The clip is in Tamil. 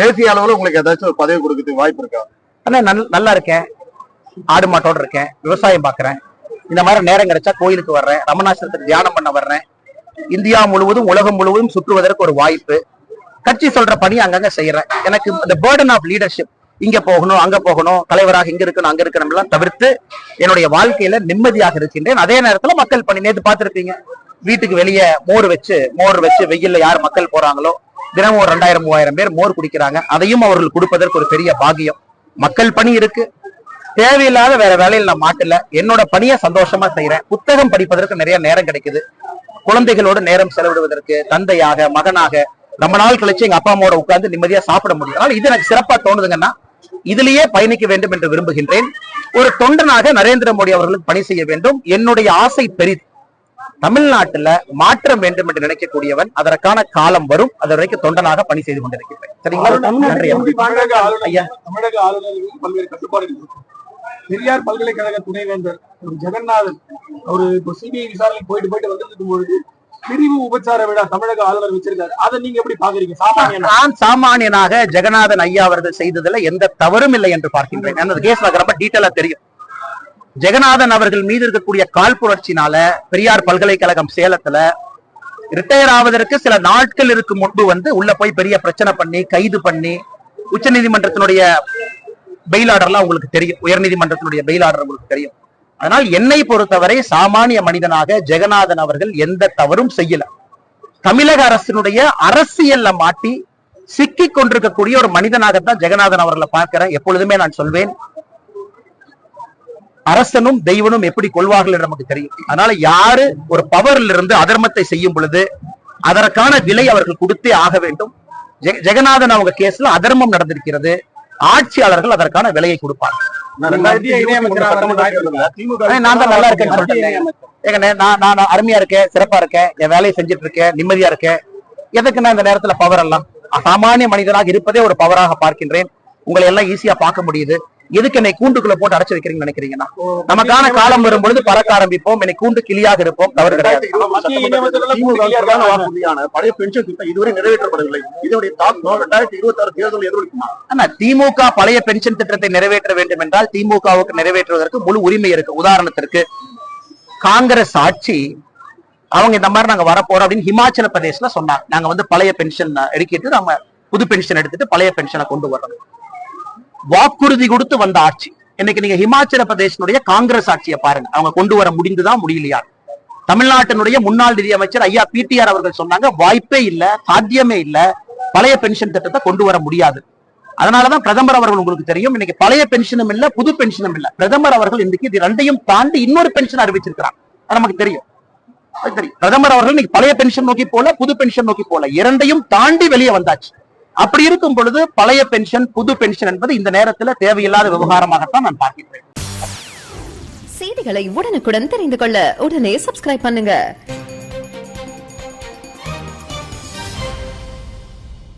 தேசிய அளவுல உங்களுக்கு ஏதாச்சும் ஒரு பதவி கொடுக்கறதுக்கு வாய்ப்பு இருக்கா? ஆனா நல்லா இருக்கேன், ஆடு மாட்டோட இருக்கேன், விவசாயம் பாக்குறேன், இந்த மாதிரி நேரம் கிடைச்சா கோயிலுக்கு வர்றேன், ரமணாசிரமத்துக்கு தியானம் பண்ண வர்றேன், இந்தியா முழுவதும் உலகம் முழுவதும் சுற்றுவதற்கு ஒரு வாய்ப்பு, கட்சி சொல்ற பணி அங்கங்க செய்யறேன். எனக்கு இந்த பேர்டன் ஆஃப் லீடர்ஷிப், இங்க போகணும் அங்க போகணும், தலைவராக இங்க இருக்கணும் அங்க இருக்கணும் எல்லாம் தவிர்த்து என்னுடைய வாழ்க்கையில நிம்மதியாக இருக்கின்றேன். அதே நேரத்துல மக்கள் பணி, நேற்று பார்த்திருப்பீங்க, வீட்டுக்கு வெளியே மோர் வச்சு வெயில்ல யார் மக்கள் போறாங்களோ தினமும் ஒரு 2000-3000 பேர் மோர் குடிக்கிறாங்க. அதையும் அவர்கள் கொடுப்பதற்கு ஒரு பெரிய பாக்கியம். மக்கள் பணி இருக்கு, தேவையில்லாத வேற வேலையில் நான் மாட்டல, என்னோட பணியை சந்தோஷமா செய்யறேன். புத்தகம் படிப்பதற்கு நிறைய நேரம் கிடைக்குது, குழந்தைகளோடு நேரம் செலவிடுவதற்கு, தந்தையாக மகனாக ரொம்ப நாள் கழிச்சு எங்க அப்பா அம்மாவோட உட்கார்ந்து நிம்மதியா சாப்பிட முடியும். அதனால இது எனக்கு சிறப்பா தோணுதுங்கன்னா இதுலயே பயணிக்க வேண்டும் என்று விரும்புகின்றேன். ஒரு தொண்டனாக நரேந்திர மோடி அவர்களுக்கு பணி செய்ய வேண்டும். என்னுடைய ஆசை பெரிது. தமிழ்நாட்டுல மாற்றம் வேண்டும் என்று நினைக்கக்கூடியவன், அதற்கான காலம் வரும். அது வரைக்கும் தொண்டனாக பணி செய்து கொண்டிருக்கிறேன். சரிங்களா? தமிழக ஆளுநர்கள் பல்வேறு கட்டுப்பாடுகள் இருக்கும். பெரியார் பல்கலைக்கழக துணைவேந்தர் ஜெகநாதன் அவரு சிபிஐ விசாரணைக்கு போயிட்டு வந்திருக்கும் பொழுது பிரிவு உபச்சார விழா தமிழக ஆளுநர் வச்சிருக்காரு. அதை நீங்க எப்படி பாக்குறீங்க? நான் சாமானியனாக ஜெகநாதன் ஐயா அவர்கள் செய்ததுல எந்த தவறும் இல்லை என்று பார்க்கின்றேன். அந்த கேஸ் ரொம்ப டீட்டெயிலா தெரியும். ஜெகநாதன் அவர்கள் மீது இருக்கக்கூடிய காழ்ப்புணர்ச்சினால பெரியார் பல்கலைக்கழகம் சேலத்துல ரிட்டையர் ஆவதற்கு சில நாட்கள் இருக்கு முன்பு உள்ள போய் பெரிய பிரச்சனை பண்ணி கைது பண்ணி, உச்ச நீதிமன்றத்தினுடைய பெயில் ஆர்டர்லாம் உங்களுக்கு தெரியும், உயர் நீதிமன்றத்தினுடைய பெயில் ஆர்டர் உங்களுக்கு தெரியும். அதனால் என்னை பொறுத்தவரை சாமானிய மனிதனாக ஜெகநாதன் அவர்கள் எந்த தவறும் செய்யல. தமிழக அரசினுடைய அரசியல்ல மாட்டி சிக்கி கொண்டிருக்கக்கூடிய ஒரு மனிதனாகத்தான் ஜெகநாதன் அவர்களை பார்க்கிறேன். எப்பொழுதுமே நான் சொல்வேன், அரசனும் தெய்வனும் எப்படி கொள்வார்கள் என்று நமக்கு தெரியும். அதனால யாரு ஒரு பவர்ல இருந்து அதர்மத்தை செய்யும் பொழுது அதற்கான விலை அவர்கள் கொடுத்தே ஆக வேண்டும். ஜெகநாதன் அவங்க கேஸ்ல அதர்மம் நடந்திருக்கிறது, ஆட்சியாளர்கள் அதற்கான விலையை கொடுப்பாங்க. நான் தான் நல்லா இருக்கேன்னு சொல்லிட்டேன். நான் அருமையா இருக்கேன், சிறப்பா இருக்கேன், என் வேலையை செஞ்சுட்டு இருக்கேன், நிம்மதியா இருக்கேன். எதுக்கு நான் இந்த நேரத்துல பவர் எல்லாம்? சாமானிய மனிதனாக இருப்பதே ஒரு பவராக பார்க்கின்றேன். உங்களை எல்லாம் ஈஸியா பார்க்க முடியுது. எதுக்கு என்னை கூண்டுக்குள்ள போட்டு அடைச்சு வைக்கிறீங்கன்னு நினைக்கிறீங்கன்னா, நமக்கான காலம் வரும்பொழுது பறக்க ஆரம்பிப்போம், என்னை கூண்டு கிளியாக இருப்போம். தவறு கிடையாது. பழைய பென்ஷன் திட்டம் இதுவரை நிறைவேற்றப்படவில்லை. இதனுடைய தாக்கம் 2026 தேர்தல் எதிரொலிக்குமா? திமுக பழைய பென்ஷன் திட்டத்தை நிறைவேற்ற வேண்டும் என்றால் திமுகவுக்கு நிறைவேற்றுவதற்கு முழு உரிமை இருக்கு. உதாரணத்திற்கு காங்கிரஸ் ஆட்சி அவங்க இந்த மாதிரி நாங்க வரப்போறோம் அப்படின்னு ஹிமாச்சல பிரதேசல சொன்னாங்க. நாங்க பழைய பென்ஷன் எடுக்கிட்டு நம்ம புது பென்ஷன் எடுத்துட்டு பழைய பென்ஷனை கொண்டு வர்றோம். வாக்குறுதி கொடுத்து வந்த ஆட்சி. இன்னைக்கு நீங்க ஹிமாச்சல பிரதேசனுடைய காங்கிரஸ் ஆட்சியை பாருங்க, அவங்க கொண்டு வர முடிந்துதான் முடியலையா? தமிழ்நாட்டினுடைய முன்னாள் நிதியமைச்சர் ஐயா பிடிஆர் அவர்கள் சொன்னாங்க, வாய்ப்பே இல்ல, சாத்தியமே இல்ல, பழைய பென்ஷன் திட்டத்தை கொண்டு வர முடியாது. அதனாலதான் பிரதமர் அவர்கள், உங்களுக்கு தெரியும், இன்னைக்கு பழைய பென்ஷனும் இல்ல புது பென்ஷனும் இல்ல, பிரதமர் அவர்கள் இன்னைக்கு இது ரெண்டையும் தாண்டி இன்னொரு பென்ஷன் அறிவிச்சிருக்கிறாங்க. அது நமக்கு தெரியும். பிரதமர் அவர்கள் இன்னைக்கு பழைய பென்ஷன் நோக்கி போல, புது பென்ஷன் நோக்கி போல, இரண்டையும் தாண்டி வெளியே வந்தாச்சு. அப்படி இருக்கும் பொழுது பழைய பென்ஷன் புது பென்ஷன் என்பது இந்த நேரத்தில் தேவையில்லாத விவகாரமாகத்தான் நான் பார்க்கிறேன். செய்திகளை உடனுக்குடன் தெரிந்து கொள்ள உடனே சப்ஸ்கிரைப் பண்ணுங்க.